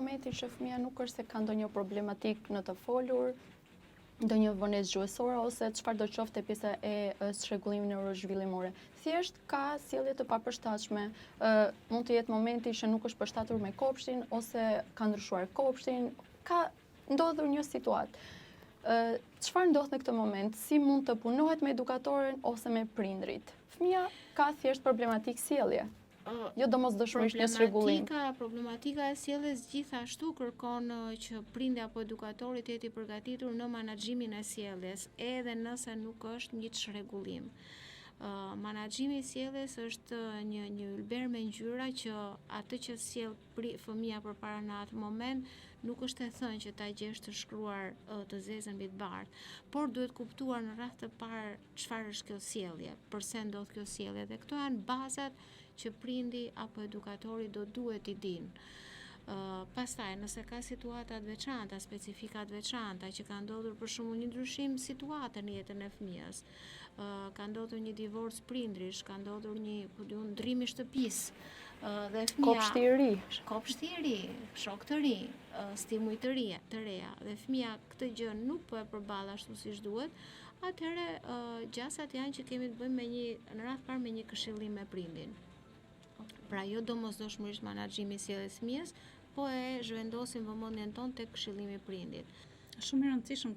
momentin që fëmia nuk është se ka ndonjë problematik në të folur, ndonjë vonesë gjuhësore ose çfarë do qofte pjesa e çrregullimit neurozhvillimore. Thjesht ka sjellje të papërshtatshme, mund të jetë momenti që nuk është përshtatur me kopshtin ose ka ndryshuar kopshtin, ka ndodhur një situatë. Çfarë ndodh në këtë moment? Si mund të punohet me edukatorin ose me prindrit? Fëmia ka thjesht problematik sjellje. Jo domosdoshmërisht një çrregullim. Problematika e sjelljes gjithashtu kërkon që prindi apo edukatori të jetë i përgatitur në menaxhimin e sjelljes, edhe nëse nuk është një çrregullim. Menaxhimi i sjelljes është një ylber me ngjyra që atë që sjell fëmia përpara në atë moment nuk është e thënë që ta gjesh të shkruar të zezën mbi të bardhë, por duhet kuptuar në radhë të parë çfarë është kjo sjellje, pse ndodh kjo sjellje, dhe këto janë bazat që prindi apo edukatori do duhet i dinë. Pastaj, nëse ka situata të veçanta, specifika të veçanta që ka ndodhur për shembull një ndryshim situate në jetën e fëmijës, ka ndodhur një divorc prindrish, ka ndodhur një ndrrim i shtëpisë, dhe fëmia kopshti i ri, shok të ri, stimuj të reja, dhe fëmia këtë gjë nuk po e përball ashtu siç duhet, atëherë gjasat janë që kemi të bëjmë në radhë parë me një këshillim me prindin. Pra jo domosdoshmërisht menaxhimi i sjelljes së fëmijës, po e zhvendosim vëmendjen tonë tek këshillimi i prindit. Shumë i rëndësishëm